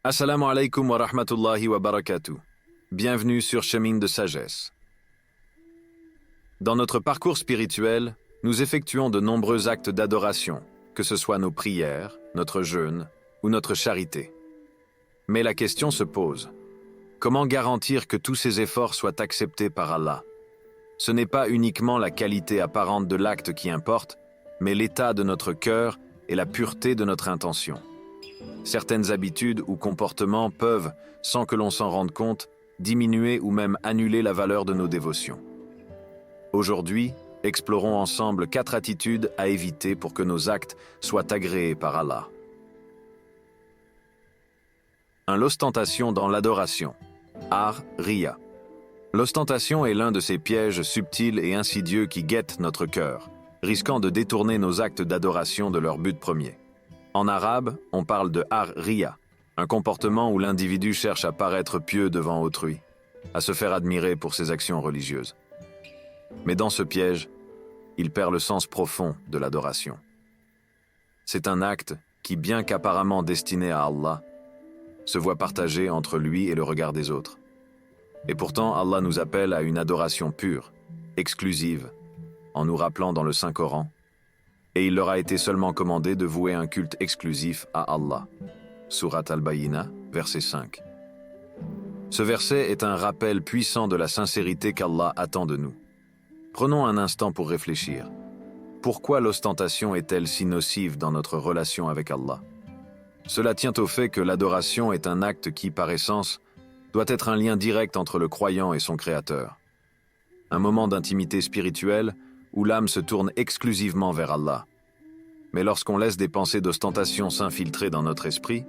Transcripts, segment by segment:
Assalamu alaikum wa rahmatullahi wa barakatuh. Bienvenue sur Chemin de Sagesse. Dans notre parcours spirituel, nous effectuons de nombreux actes d'adoration, que ce soit nos prières, notre jeûne ou notre charité. Mais la question se pose, comment garantir que tous ces efforts soient acceptés par Allah? Ce n'est pas uniquement la qualité apparente de l'acte qui importe, mais l'état de notre cœur et la pureté de notre intention. Certaines habitudes ou comportements peuvent, sans que l'on s'en rende compte, diminuer ou même annuler la valeur de nos dévotions. Aujourd'hui, explorons ensemble 4 attitudes à éviter pour que nos actes soient agréés par Allah. 1. L'ostentation dans l'adoration. Ar Riya. L'ostentation est l'un de ces pièges subtils et insidieux qui guettent notre cœur, risquant de détourner nos actes d'adoration de leur but premier. En arabe, on parle de Ar Riya, un comportement où l'individu cherche à paraître pieux devant autrui, à se faire admirer pour ses actions religieuses. Mais dans ce piège, il perd le sens profond de l'adoration. C'est un acte qui, bien qu'apparemment destiné à Allah, se voit partagé entre lui et le regard des autres. Et pourtant, Allah nous appelle à une adoration pure, exclusive, en nous rappelant dans le Saint-Coran, et il leur a été seulement commandé de vouer un culte exclusif à Allah. Surat Al-Bayyina, verset 5. Ce verset est un rappel puissant de la sincérité qu'Allah attend de nous. Prenons un instant pour réfléchir. Pourquoi l'ostentation est-elle si nocive dans notre relation avec Allah? Cela tient au fait que l'adoration est un acte qui, par essence, doit être un lien direct entre le croyant et son Créateur. Un moment d'intimité spirituelle où l'âme se tourne exclusivement vers Allah. Mais lorsqu'on laisse des pensées d'ostentation s'infiltrer dans notre esprit,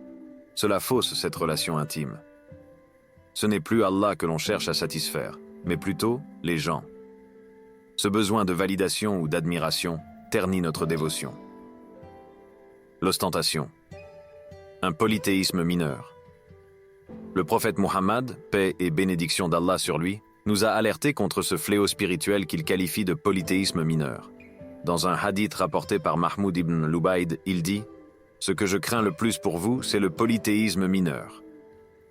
cela fausse cette relation intime. Ce n'est plus Allah que l'on cherche à satisfaire, mais plutôt les gens. Ce besoin de validation ou d'admiration ternit notre dévotion. L'ostentation. Un polythéisme mineur. Le prophète Muhammad, paix et bénédiction d'Allah sur lui, nous a alertés contre ce fléau spirituel qu'il qualifie de polythéisme mineur. Dans un hadith rapporté par Mahmoud ibn Lubayd, il dit « Ce que je crains le plus pour vous, c'est le polythéisme mineur. »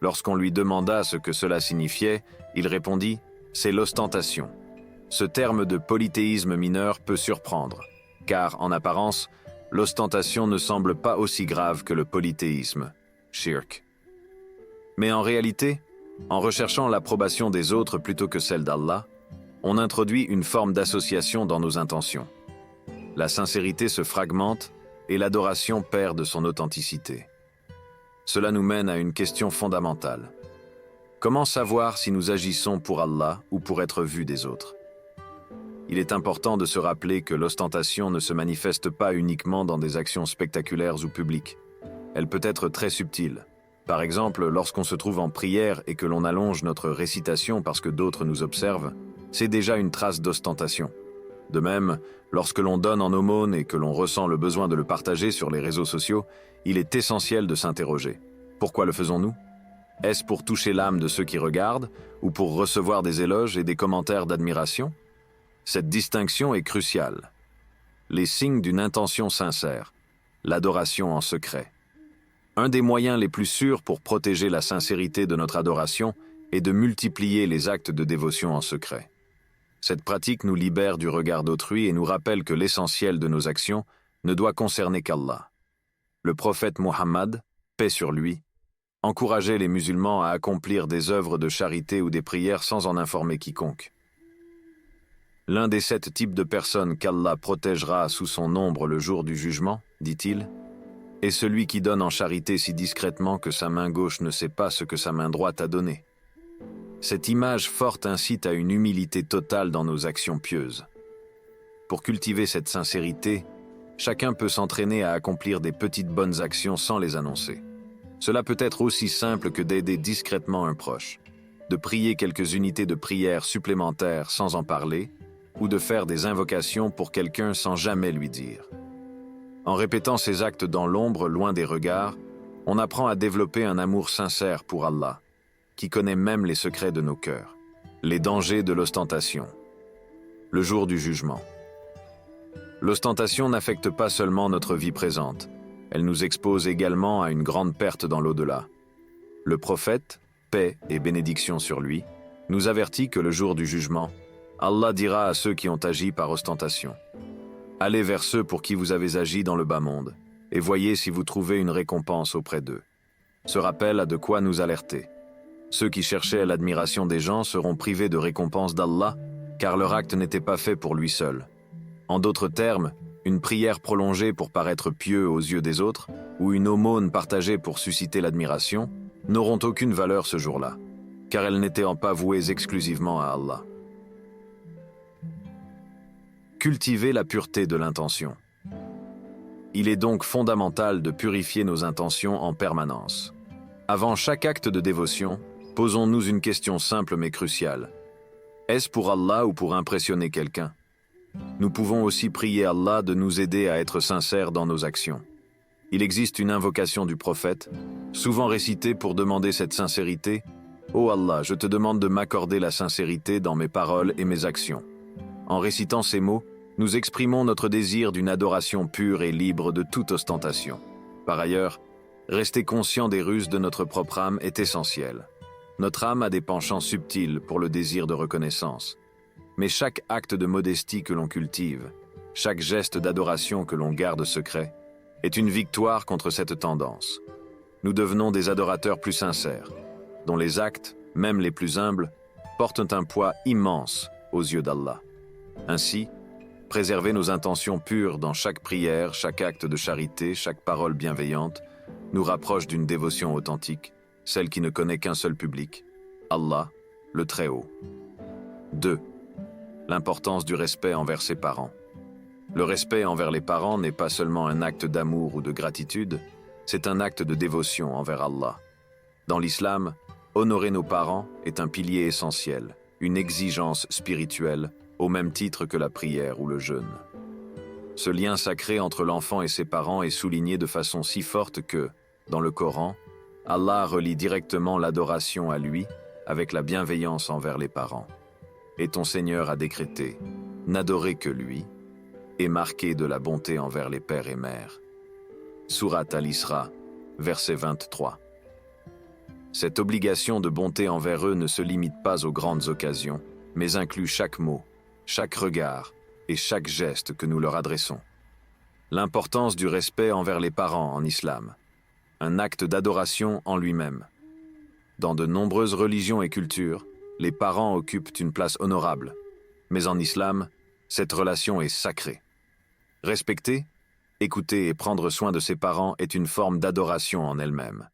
Lorsqu'on lui demanda ce que cela signifiait, il répondit « C'est l'ostentation. » Ce terme de polythéisme mineur peut surprendre, car, en apparence, l'ostentation ne semble pas aussi grave que le polythéisme, shirk. Mais en réalité, en recherchant l'approbation des autres plutôt que celle d'Allah, on introduit une forme d'association dans nos intentions. La sincérité se fragmente et l'adoration perd de son authenticité. Cela nous mène à une question fondamentale. Comment savoir si nous agissons pour Allah ou pour être vus des autres? Il est important de se rappeler que l'ostentation ne se manifeste pas uniquement dans des actions spectaculaires ou publiques. Elle peut être très subtile. Par exemple, lorsqu'on se trouve en prière et que l'on allonge notre récitation parce que d'autres nous observent, c'est déjà une trace d'ostentation. De même, lorsque l'on donne en aumône et que l'on ressent le besoin de le partager sur les réseaux sociaux, il est essentiel de s'interroger. Pourquoi le faisons-nous? Est-ce pour toucher l'âme de ceux qui regardent ou pour recevoir des éloges et des commentaires d'admiration? Cette distinction est cruciale. Les signes d'une intention sincère, l'adoration en secret. Un des moyens les plus sûrs pour protéger la sincérité de notre adoration est de multiplier les actes de dévotion en secret. Cette pratique nous libère du regard d'autrui et nous rappelle que l'essentiel de nos actions ne doit concerner qu'Allah. Le prophète Muhammad, paix sur lui, encourageait les musulmans à accomplir des œuvres de charité ou des prières sans en informer quiconque. L'un des 7 types de personnes qu'Allah protégera sous son ombre le jour du jugement, dit-il, est celui qui donne en charité si discrètement que sa main gauche ne sait pas ce que sa main droite a donné. Cette image forte incite à une humilité totale dans nos actions pieuses. Pour cultiver cette sincérité, chacun peut s'entraîner à accomplir des petites bonnes actions sans les annoncer. Cela peut être aussi simple que d'aider discrètement un proche, de prier quelques unités de prière supplémentaires sans en parler, ou de faire des invocations pour quelqu'un sans jamais lui dire. En répétant ces actes dans l'ombre, loin des regards, on apprend à développer un amour sincère pour Allah, qui connaît même les secrets de nos cœurs. Les dangers de l'ostentation. Le jour du jugement. L'ostentation n'affecte pas seulement notre vie présente, elle nous expose également à une grande perte dans l'au-delà. Le prophète, paix et bénédiction sur lui, nous avertit que le jour du jugement, Allah dira à ceux qui ont agi par ostentation: allez vers ceux pour qui vous avez agi dans le bas monde, et voyez si vous trouvez une récompense auprès d'eux. Ce rappel a de quoi nous alerter. Ceux qui cherchaient l'admiration des gens seront privés de récompense d'Allah, car leur acte n'était pas fait pour lui seul. En d'autres termes, une prière prolongée pour paraître pieux aux yeux des autres, ou une aumône partagée pour susciter l'admiration, n'auront aucune valeur ce jour-là, car elles n'étaient pas vouées exclusivement à Allah. Cultiver la pureté de l'intention. Il est donc fondamental de purifier nos intentions en permanence. Avant chaque acte de dévotion, posons-nous une question simple mais cruciale. Est-ce pour Allah ou pour impressionner quelqu'un? Nous pouvons aussi prier Allah de nous aider à être sincères dans nos actions. Il existe une invocation du prophète, souvent récitée pour demander cette sincérité. « Ô Allah, je te demande de m'accorder la sincérité dans mes paroles et mes actions. » En récitant ces mots, nous exprimons notre désir d'une adoration pure et libre de toute ostentation. Par ailleurs, rester conscient des ruses de notre propre âme est essentiel. Notre âme a des penchants subtils pour le désir de reconnaissance. Mais chaque acte de modestie que l'on cultive, chaque geste d'adoration que l'on garde secret, est une victoire contre cette tendance. Nous devenons des adorateurs plus sincères, dont les actes, même les plus humbles, portent un poids immense aux yeux d'Allah. Ainsi, préserver nos intentions pures dans chaque prière, chaque acte de charité, chaque parole bienveillante, nous rapproche d'une dévotion authentique, celle qui ne connaît qu'un seul public, Allah, le Très-Haut. 2. L'importance du respect envers ses parents. Le respect envers les parents n'est pas seulement un acte d'amour ou de gratitude, c'est un acte de dévotion envers Allah. Dans l'islam, honorer nos parents est un pilier essentiel, une exigence spirituelle, au même titre que la prière ou le jeûne. Ce lien sacré entre l'enfant et ses parents est souligné de façon si forte que, dans le Coran, Allah relie directement l'adoration à lui avec la bienveillance envers les parents. Et ton Seigneur a décrété « N'adorez que lui » et marqué de la bonté envers les pères et mères. Sourate Al-Isra, verset 23. Cette obligation de bonté envers eux ne se limite pas aux grandes occasions, mais inclut chaque mot, chaque regard et chaque geste que nous leur adressons. L'importance du respect envers les parents en islam, un acte d'adoration en lui-même. Dans de nombreuses religions et cultures, les parents occupent une place honorable, mais en islam, cette relation est sacrée. Respecter, écouter et prendre soin de ses parents est une forme d'adoration en elle-même.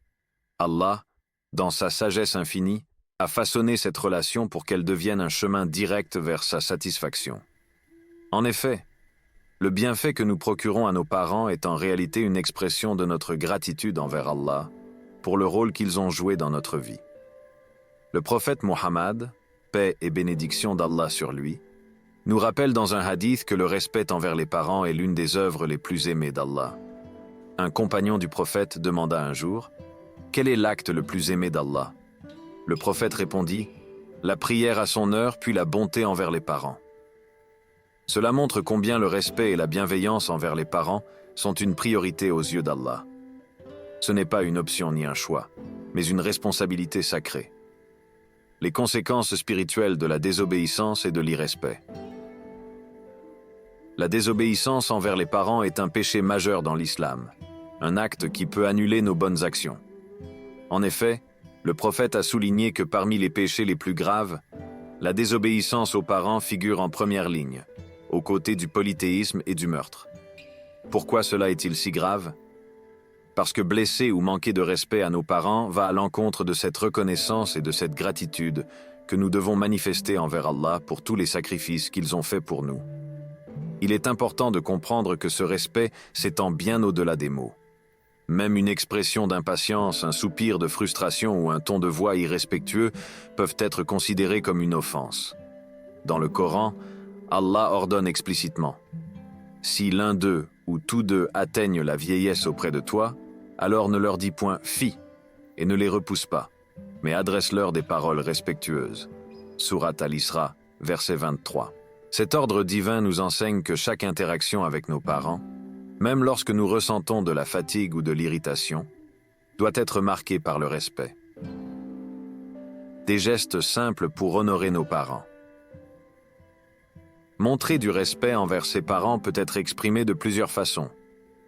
Allah, dans sa sagesse infinie, a façonné cette relation pour qu'elle devienne un chemin direct vers sa satisfaction. En effet, le bienfait que nous procurons à nos parents est en réalité une expression de notre gratitude envers Allah pour le rôle qu'ils ont joué dans notre vie. Le prophète Muhammad, paix et bénédiction d'Allah sur lui, nous rappelle dans un hadith que le respect envers les parents est l'une des œuvres les plus aimées d'Allah. Un compagnon du prophète demanda un jour « Quel est l'acte le plus aimé d'Allah » Le prophète répondit « La prière à son heure, puis la bonté envers les parents. » Cela montre combien le respect et la bienveillance envers les parents sont une priorité aux yeux d'Allah. Ce n'est pas une option ni un choix, mais une responsabilité sacrée. Les conséquences spirituelles de la désobéissance et de l'irrespect. La désobéissance envers les parents est un péché majeur dans l'islam, un acte qui peut annuler nos bonnes actions. En effet, le prophète a souligné que parmi les péchés les plus graves, la désobéissance aux parents figure en première ligne, aux côtés du polythéisme et du meurtre. Pourquoi cela est-il si grave? Parce que blesser ou manquer de respect à nos parents va à l'encontre de cette reconnaissance et de cette gratitude que nous devons manifester envers Allah pour tous les sacrifices qu'ils ont faits pour nous. Il est important de comprendre que ce respect s'étend bien au-delà des mots. Même une expression d'impatience, un soupir de frustration ou un ton de voix irrespectueux peuvent être considérés comme une offense. Dans le Coran, Allah ordonne explicitement « Si l'un d'eux ou tous deux atteignent la vieillesse auprès de toi, alors ne leur dis point « fi » et ne les repousse pas, mais adresse-leur des paroles respectueuses. Sourate Al-Isra, verset 23. Cet ordre divin nous enseigne que chaque interaction avec nos parents, même lorsque nous ressentons de la fatigue ou de l'irritation, doit être marquée par le respect. Des gestes simples pour honorer nos parents. Montrer du respect envers ses parents peut être exprimé de plusieurs façons,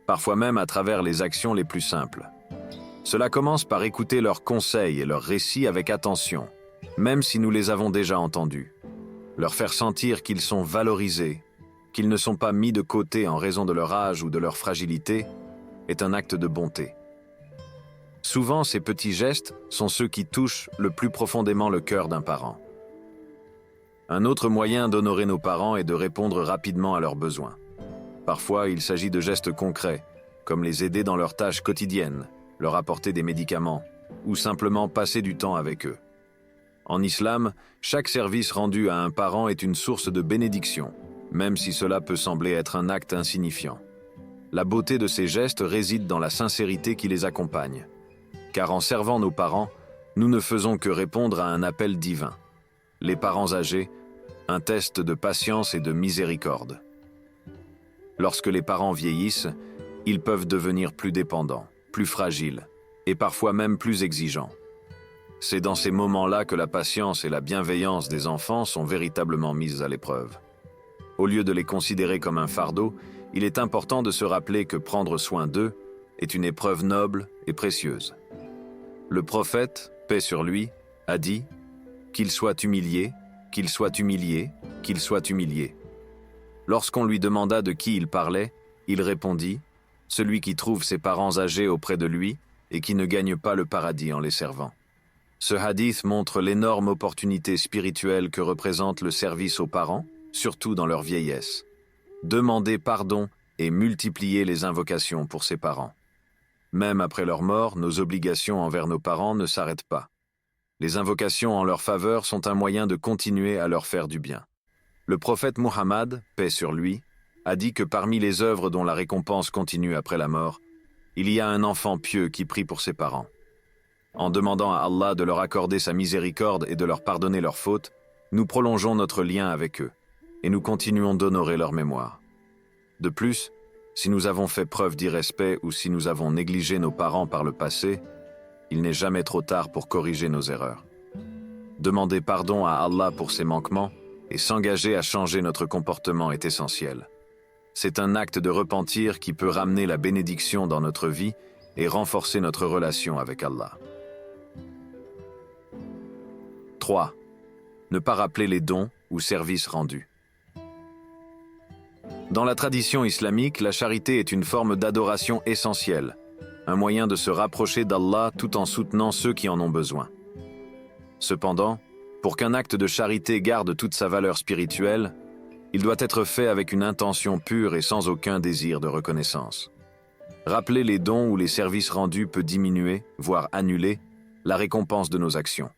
parfois même à travers les actions les plus simples. Cela commence par écouter leurs conseils et leurs récits avec attention, même si nous les avons déjà entendus. Leur faire sentir qu'ils sont valorisés, qu'ils ne sont pas mis de côté en raison de leur âge ou de leur fragilité, est un acte de bonté. Souvent, ces petits gestes sont ceux qui touchent le plus profondément le cœur d'un parent. Un autre moyen d'honorer nos parents est de répondre rapidement à leurs besoins. Parfois, il s'agit de gestes concrets, comme les aider dans leurs tâches quotidiennes, leur apporter des médicaments, ou simplement passer du temps avec eux. En islam, chaque service rendu à un parent est une source de bénédiction, même si cela peut sembler être un acte insignifiant. La beauté de ces gestes réside dans la sincérité qui les accompagne. Car en servant nos parents, nous ne faisons que répondre à un appel divin. Les parents âgés, un test de patience et de miséricorde. Lorsque les parents vieillissent, ils peuvent devenir plus dépendants, plus fragiles, et parfois même plus exigeants. C'est dans ces moments-là que la patience et la bienveillance des enfants sont véritablement mises à l'épreuve. Au lieu de les considérer comme un fardeau, il est important de se rappeler que prendre soin d'eux est une épreuve noble et précieuse. Le prophète, paix sur lui, a dit « Qu'il soit humilié, qu'il soit humilié, qu'il soit humilié ». Lorsqu'on lui demanda de qui il parlait, il répondit « Celui qui trouve ses parents âgés auprès de lui et qui ne gagne pas le paradis en les servant ». Ce hadith montre l'énorme opportunité spirituelle que représente le service aux parents, surtout dans leur vieillesse. Demander pardon et multiplier les invocations pour ses parents. Même après leur mort, nos obligations envers nos parents ne s'arrêtent pas. Les invocations en leur faveur sont un moyen de continuer à leur faire du bien. Le prophète Muhammad, paix sur lui, a dit que parmi les œuvres dont la récompense continue après la mort, il y a un enfant pieux qui prie pour ses parents. En demandant à Allah de leur accorder sa miséricorde et de leur pardonner leurs fautes, nous prolongeons notre lien avec eux et nous continuons d'honorer leur mémoire. De plus, si nous avons fait preuve d'irrespect ou si nous avons négligé nos parents par le passé, il n'est jamais trop tard pour corriger nos erreurs. Demander pardon à Allah pour ses manquements et s'engager à changer notre comportement est essentiel. C'est un acte de repentir qui peut ramener la bénédiction dans notre vie et renforcer notre relation avec Allah. 3. Ne pas rappeler les dons ou services rendus. Dans la tradition islamique, la charité est une forme d'adoration essentielle, un moyen de se rapprocher d'Allah tout en soutenant ceux qui en ont besoin. Cependant, pour qu'un acte de charité garde toute sa valeur spirituelle, il doit être fait avec une intention pure et sans aucun désir de reconnaissance. Rappeler les dons ou les services rendus peut diminuer, voire annuler, la récompense de nos actions.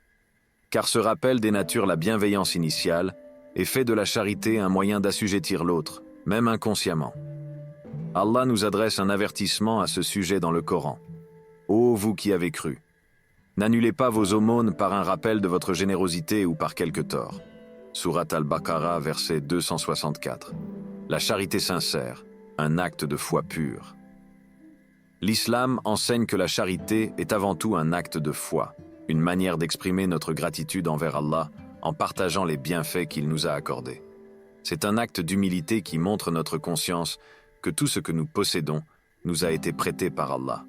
Car ce rappel dénature la bienveillance initiale et fait de la charité un moyen d'assujettir l'autre, même inconsciemment. Allah nous adresse un avertissement à ce sujet dans le Coran. Ô vous qui avez cru, n'annulez pas vos aumônes par un rappel de votre générosité ou par quelque tort. Sourate Al-Baqarah, verset 264. La charité sincère, un acte de foi pure. L'islam enseigne que la charité est avant tout un acte de foi, une manière d'exprimer notre gratitude envers Allah en partageant les bienfaits qu'il nous a accordés. C'est un acte d'humilité qui montre notre conscience que tout ce que nous possédons nous a été prêté par Allah.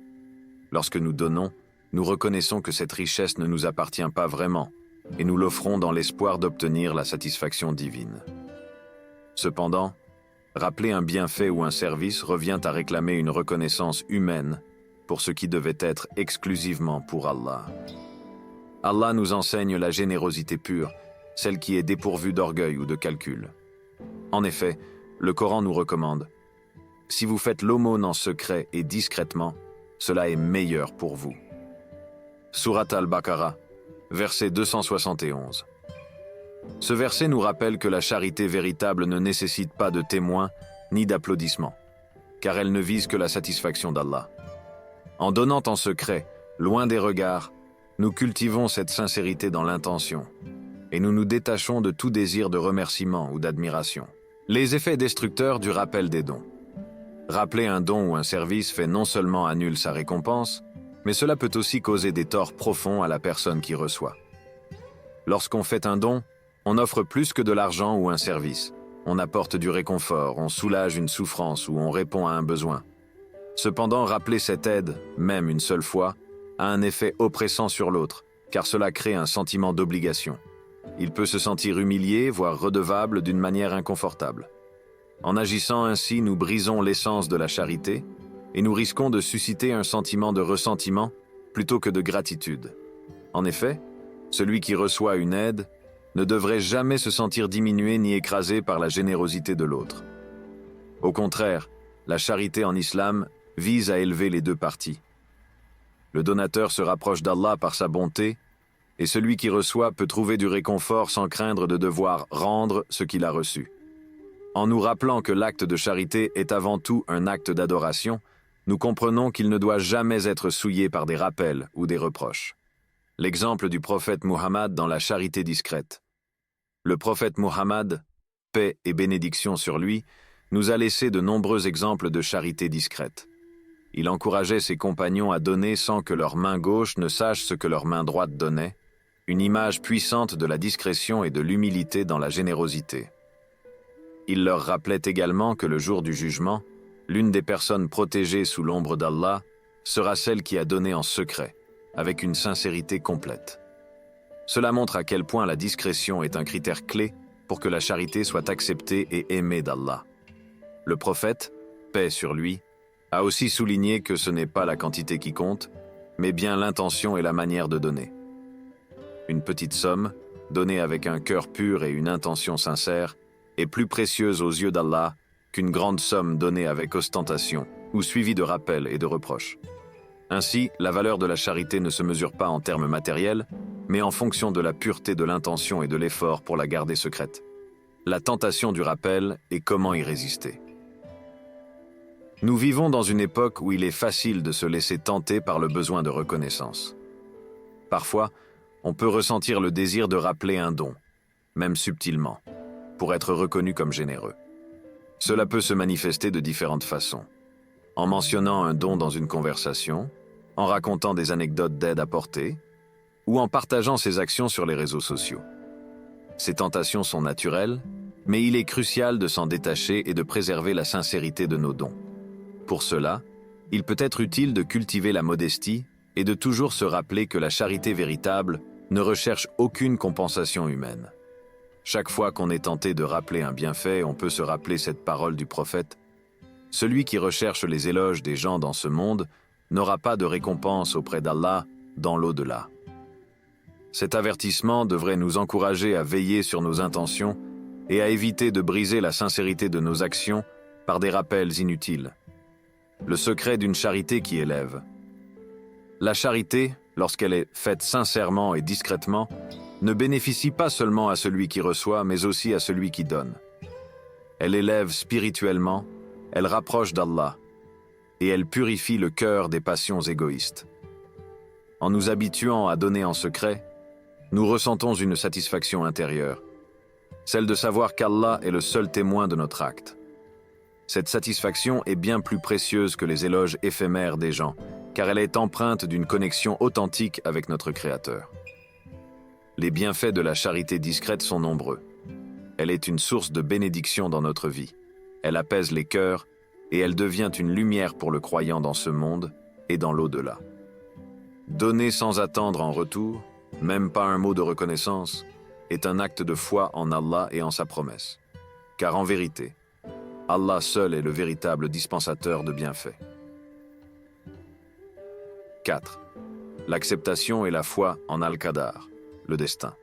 Lorsque nous donnons, nous reconnaissons que cette richesse ne nous appartient pas vraiment et nous l'offrons dans l'espoir d'obtenir la satisfaction divine. Cependant, rappeler un bienfait ou un service revient à réclamer une reconnaissance humaine pour ce qui devait être exclusivement pour Allah. Allah nous enseigne la générosité pure, celle qui est dépourvue d'orgueil ou de calcul. En effet, le Coran nous recommande « Si vous faites l'aumône en secret et discrètement, cela est meilleur pour vous. » Sourate Al-Baqarah, verset 271. Ce verset nous rappelle que la charité véritable ne nécessite pas de témoins ni d'applaudissements, car elle ne vise que la satisfaction d'Allah. En donnant en secret, loin des regards, nous cultivons cette sincérité dans l'intention, et nous nous détachons de tout désir de remerciement ou d'admiration. Les effets destructeurs du rappel des dons. Rappeler un don ou un service fait non seulement annule sa récompense, mais cela peut aussi causer des torts profonds à la personne qui reçoit. Lorsqu'on fait un don, on offre plus que de l'argent ou un service. On apporte du réconfort, on soulage une souffrance ou on répond à un besoin. Cependant, rappeler cette aide, même une seule fois, a un effet oppressant sur l'autre, car cela crée un sentiment d'obligation. Il peut se sentir humilié, voire redevable d'une manière inconfortable. En agissant ainsi, nous brisons l'essence de la charité et nous risquons de susciter un sentiment de ressentiment plutôt que de gratitude. En effet, celui qui reçoit une aide ne devrait jamais se sentir diminué ni écrasé par la générosité de l'autre. Au contraire, la charité en islam vise à élever les deux parties. Le donateur se rapproche d'Allah par sa bonté, et celui qui reçoit peut trouver du réconfort sans craindre de devoir rendre ce qu'il a reçu. En nous rappelant que l'acte de charité est avant tout un acte d'adoration, nous comprenons qu'il ne doit jamais être souillé par des rappels ou des reproches. L'exemple du prophète Muhammad dans la charité discrète. Le prophète Muhammad, paix et bénédiction sur lui, nous a laissé de nombreux exemples de charité discrète. Il encourageait ses compagnons à donner sans que leur main gauche ne sache ce que leur main droite donnait, une image puissante de la discrétion et de l'humilité dans la générosité. Il leur rappelait également que le jour du jugement, l'une des personnes protégées sous l'ombre d'Allah sera celle qui a donné en secret, avec une sincérité complète. Cela montre à quel point la discrétion est un critère clé pour que la charité soit acceptée et aimée d'Allah. Le prophète, paix sur lui, a aussi souligné que ce n'est pas la quantité qui compte, mais bien l'intention et la manière de donner. Une petite somme, donnée avec un cœur pur et une intention sincère, est plus précieuse aux yeux d'Allah qu'une grande somme donnée avec ostentation ou suivie de rappels et de reproches. Ainsi, la valeur de la charité ne se mesure pas en termes matériels, mais en fonction de la pureté de l'intention et de l'effort pour la garder secrète. La tentation du rappel et comment y résister. Nous vivons dans une époque où il est facile de se laisser tenter par le besoin de reconnaissance. Parfois, on peut ressentir le désir de rappeler un don, même subtilement, pour être reconnu comme généreux. Cela peut se manifester de différentes façons. En mentionnant un don dans une conversation, en racontant des anecdotes d'aide apportée, ou en partageant ses actions sur les réseaux sociaux. Ces tentations sont naturelles, mais il est crucial de s'en détacher et de préserver la sincérité de nos dons. Pour cela, il peut être utile de cultiver la modestie et de toujours se rappeler que la charité véritable ne recherche aucune compensation humaine. Chaque fois qu'on est tenté de rappeler un bienfait, on peut se rappeler cette parole du prophète. Celui qui recherche les éloges des gens dans ce monde n'aura pas de récompense auprès d'Allah dans l'au-delà. Cet avertissement devrait nous encourager à veiller sur nos intentions et à éviter de briser la sincérité de nos actions par des rappels inutiles. Le secret d'une charité qui élève. La charité, lorsqu'elle est faite sincèrement et discrètement, ne bénéficie pas seulement à celui qui reçoit, mais aussi à celui qui donne. Elle élève spirituellement, elle rapproche d'Allah, et elle purifie le cœur des passions égoïstes. En nous habituant à donner en secret, nous ressentons une satisfaction intérieure, celle de savoir qu'Allah est le seul témoin de notre acte. Cette satisfaction est bien plus précieuse que les éloges éphémères des gens, car elle est empreinte d'une connexion authentique avec notre Créateur. Les bienfaits de la charité discrète sont nombreux. Elle est une source de bénédiction dans notre vie. Elle apaise les cœurs et elle devient une lumière pour le croyant dans ce monde et dans l'au-delà. Donner sans attendre en retour, même pas un mot de reconnaissance, est un acte de foi en Allah et en sa promesse. Car en vérité, Allah seul est le véritable dispensateur de bienfaits. 4. L'acceptation et la foi en Al-Qadar, le destin.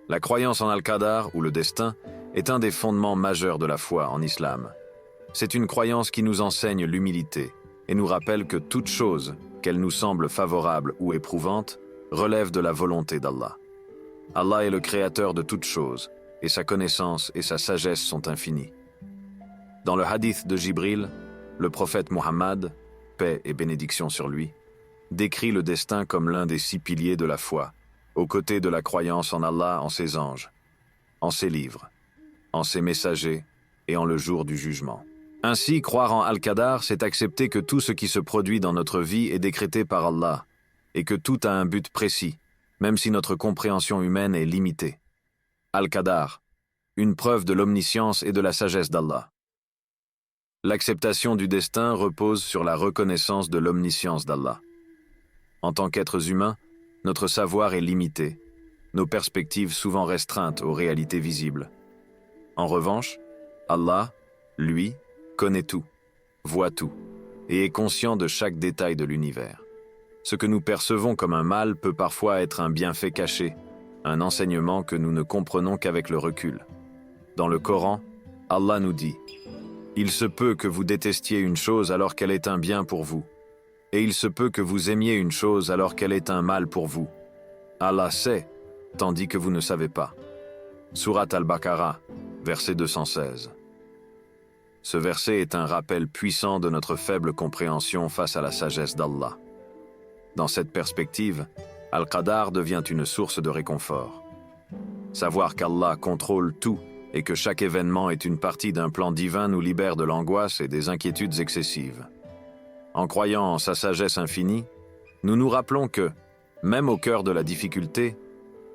La croyance en Al-Qadar, ou le destin, est un des fondements majeurs de la foi en islam. C'est une croyance qui nous enseigne l'humilité et nous rappelle que toute chose, qu'elle nous semble favorable ou éprouvante, relève de la volonté d'Allah. Allah est le créateur de toutes choses, et sa connaissance et sa sagesse sont infinies. Dans le hadith de Jibril, le prophète Muhammad, paix et bénédiction sur lui, décrit le destin comme l'un des 6 piliers de la foi, aux côtés de la croyance en Allah, en ses anges, en ses livres, en ses messagers et en le jour du jugement. Ainsi, croire en Al-Qadar, c'est accepter que tout ce qui se produit dans notre vie est décrété par Allah et que tout a un but précis, même si notre compréhension humaine est limitée. Al-Qadar, une preuve de l'omniscience et de la sagesse d'Allah. L'acceptation du destin repose sur la reconnaissance de l'omniscience d'Allah. En tant qu'êtres humains, notre savoir est limité, nos perspectives souvent restreintes aux réalités visibles. En revanche, Allah, lui, connaît tout, voit tout, et est conscient de chaque détail de l'univers. Ce que nous percevons comme un mal peut parfois être un bienfait caché, un enseignement que nous ne comprenons qu'avec le recul. Dans le Coran, Allah nous dit « Il se peut que vous détestiez une chose alors qu'elle est un bien pour vous, et il se peut que vous aimiez une chose alors qu'elle est un mal pour vous. Allah sait, tandis que vous ne savez pas. » Sourate Al-Baqarah, verset 216. Ce verset est un rappel puissant de notre faible compréhension face à la sagesse d'Allah. Dans cette perspective, Al-Qadar devient une source de réconfort. Savoir qu'Allah contrôle tout et que chaque événement est une partie d'un plan divin nous libère de l'angoisse et des inquiétudes excessives. En croyant en sa sagesse infinie, nous nous rappelons que, même au cœur de la difficulté,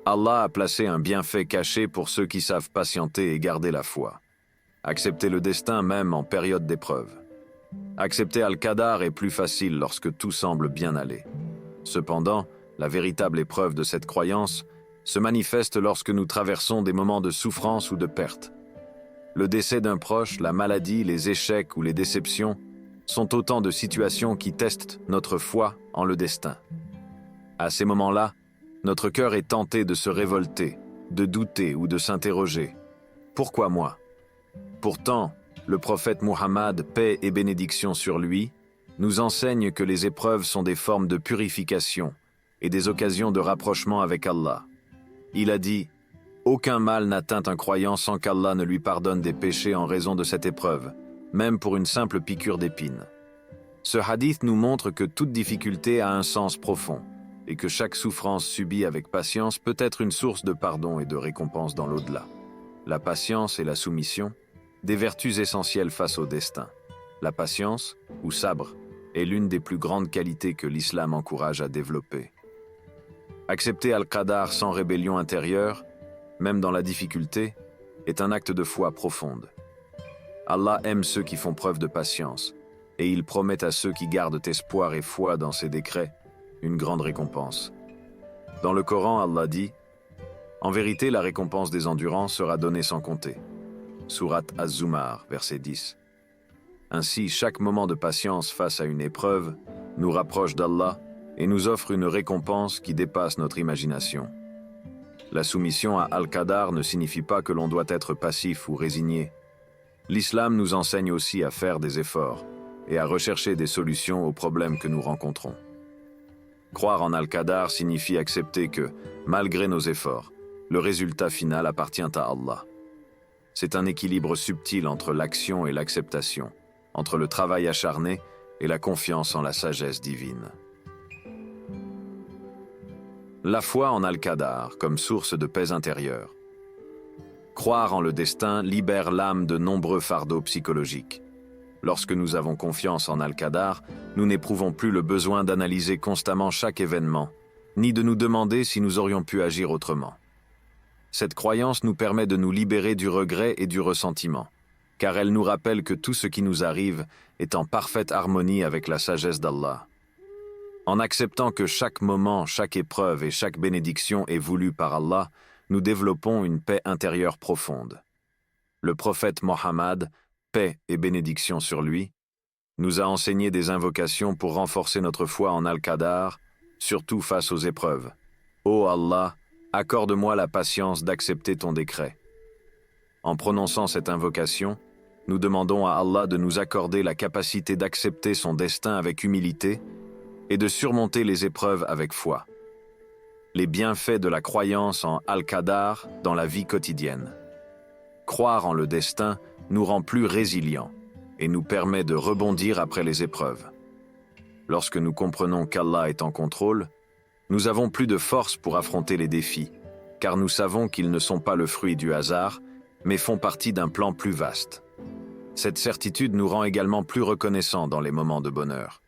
Allah a placé un bienfait caché pour ceux qui savent patienter et garder la foi. Accepter le destin même en période d'épreuve. Accepter Al-Qadar est plus facile lorsque tout semble bien aller. Cependant, la véritable épreuve de cette croyance se manifeste lorsque nous traversons des moments de souffrance ou de perte. Le décès d'un proche, la maladie, les échecs ou les déceptions sont autant de situations qui testent notre foi en le destin. À ces moments-là, notre cœur est tenté de se révolter, de douter ou de s'interroger. Pourquoi moi? Pourtant, le prophète Muhammad, paix et bénédiction sur lui, nous enseigne que les épreuves sont des formes de purification et des occasions de rapprochement avec Allah. Il a dit « Aucun mal n'atteint un croyant sans qu'Allah ne lui pardonne des péchés en raison de cette épreuve, même pour une simple piqûre d'épine. » Ce hadith nous montre que toute difficulté a un sens profond et que chaque souffrance subie avec patience peut être une source de pardon et de récompense dans l'au-delà. La patience et la soumission, des vertus essentielles face au destin. La patience, ou sabre, est l'une des plus grandes qualités que l'islam encourage à développer. Accepter Al-Qadar sans rébellion intérieure, même dans la difficulté, est un acte de foi profonde. Allah aime ceux qui font preuve de patience, et il promet à ceux qui gardent espoir et foi dans ses décrets une grande récompense. Dans le Coran, Allah dit « En vérité, la récompense des endurants sera donnée sans compter. » Sourate Az-Zumar, verset 10. Ainsi, chaque moment de patience face à une épreuve nous rapproche d'Allah et nous offre une récompense qui dépasse notre imagination. La soumission à Al-Qadar ne signifie pas que l'on doit être passif ou résigné. L'islam nous enseigne aussi à faire des efforts et à rechercher des solutions aux problèmes que nous rencontrons. Croire en Al-Qadar signifie accepter que, malgré nos efforts, le résultat final appartient à Allah. C'est un équilibre subtil entre l'action et l'acceptation, entre le travail acharné et la confiance en la sagesse divine. La foi en Al-Qadar comme source de paix intérieure. Croire en le destin libère l'âme de nombreux fardeaux psychologiques. Lorsque nous avons confiance en Al-Qadar, nous n'éprouvons plus le besoin d'analyser constamment chaque événement, ni de nous demander si nous aurions pu agir autrement. Cette croyance nous permet de nous libérer du regret et du ressentiment, car elle nous rappelle que tout ce qui nous arrive est en parfaite harmonie avec la sagesse d'Allah. En acceptant que chaque moment, chaque épreuve et chaque bénédiction est voulue par Allah, nous développons une paix intérieure profonde. Le prophète Mohammed, paix et bénédiction sur lui, nous a enseigné des invocations pour renforcer notre foi en Al-Qadar, surtout face aux épreuves. Ô Allah, accorde-moi la patience d'accepter ton décret. En prononçant cette invocation, nous demandons à Allah de nous accorder la capacité d'accepter son destin avec humilité et de surmonter les épreuves avec foi. Les bienfaits de la croyance en Al-Qadar dans la vie quotidienne. Croire en le destin nous rend plus résilients et nous permet de rebondir après les épreuves. Lorsque nous comprenons qu'Allah est en contrôle, nous avons plus de force pour affronter les défis, car nous savons qu'ils ne sont pas le fruit du hasard, mais font partie d'un plan plus vaste. Cette certitude nous rend également plus reconnaissants dans les moments de bonheur.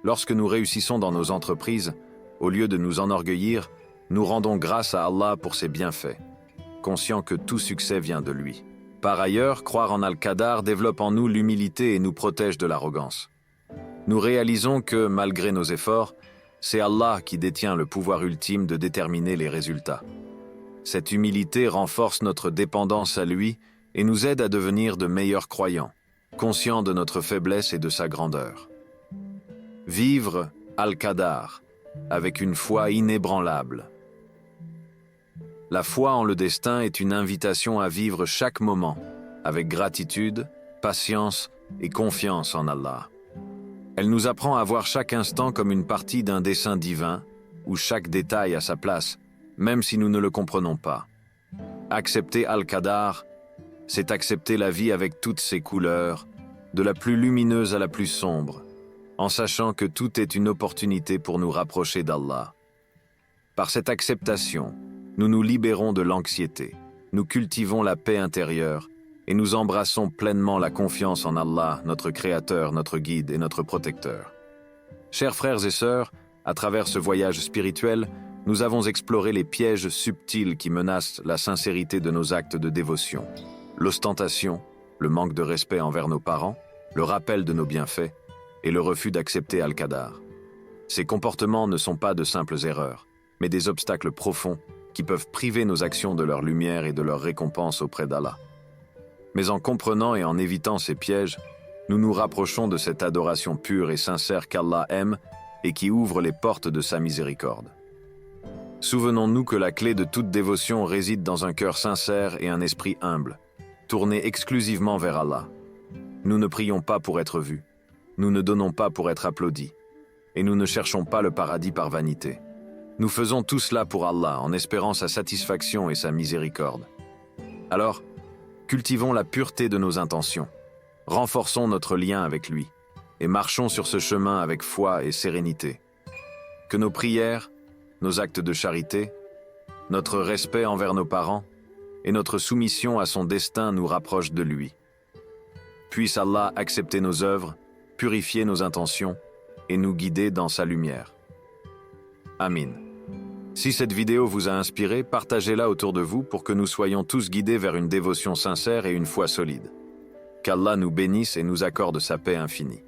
Lorsque nous réussissons dans nos entreprises, Au lieu de nous enorgueillir, nous rendons grâce à Allah pour ses bienfaits, conscients que tout succès vient de lui. Par ailleurs, croire en Al-Qadar développe en nous l'humilité et nous protège de l'arrogance. Nous réalisons que, malgré nos efforts, c'est Allah qui détient le pouvoir ultime de déterminer les résultats. Cette humilité renforce notre dépendance à lui et nous aide à devenir de meilleurs croyants, conscients de notre faiblesse et de sa grandeur. Vivre Al-Qadar avec une foi inébranlable. La foi en le destin est une invitation à vivre chaque moment avec gratitude, patience et confiance en Allah. Elle nous apprend à voir chaque instant comme une partie d'un dessein divin où chaque détail a sa place, même si nous ne le comprenons pas. Accepter Al-Qadar, c'est accepter la vie avec toutes ses couleurs, de la plus lumineuse à la plus sombre, en sachant que tout est une opportunité pour nous rapprocher d'Allah. Par cette acceptation, nous nous libérons de l'anxiété, nous cultivons la paix intérieure et nous embrassons pleinement la confiance en Allah, notre Créateur, notre guide et notre protecteur. Chers frères et sœurs, à travers ce voyage spirituel, nous avons exploré les pièges subtils qui menacent la sincérité de nos actes de dévotion. L'ostentation, le manque de respect envers nos parents, le rappel de nos bienfaits et le refus d'accepter Al-Qadar. Ces comportements ne sont pas de simples erreurs, mais des obstacles profonds qui peuvent priver nos actions de leur lumière et de leur récompense auprès d'Allah. Mais en comprenant et en évitant ces pièges, nous nous rapprochons de cette adoration pure et sincère qu'Allah aime et qui ouvre les portes de sa miséricorde. Souvenons-nous que la clé de toute dévotion réside dans un cœur sincère et un esprit humble, tourné exclusivement vers Allah. Nous ne prions pas pour être vus, nous ne donnons pas pour être applaudis, et nous ne cherchons pas le paradis par vanité. Nous faisons tout cela pour Allah en espérant sa satisfaction et sa miséricorde. Alors, cultivons la pureté de nos intentions, renforçons notre lien avec lui et marchons sur ce chemin avec foi et sérénité. Que nos prières, nos actes de charité, notre respect envers nos parents et notre soumission à son destin nous rapprochent de lui. Puisse Allah accepter nos œuvres, purifier nos intentions et nous guider dans sa lumière. Amin. Si cette vidéo vous a inspiré, partagez-la autour de vous pour que nous soyons tous guidés vers une dévotion sincère et une foi solide. Qu'Allah nous bénisse et nous accorde sa paix infinie.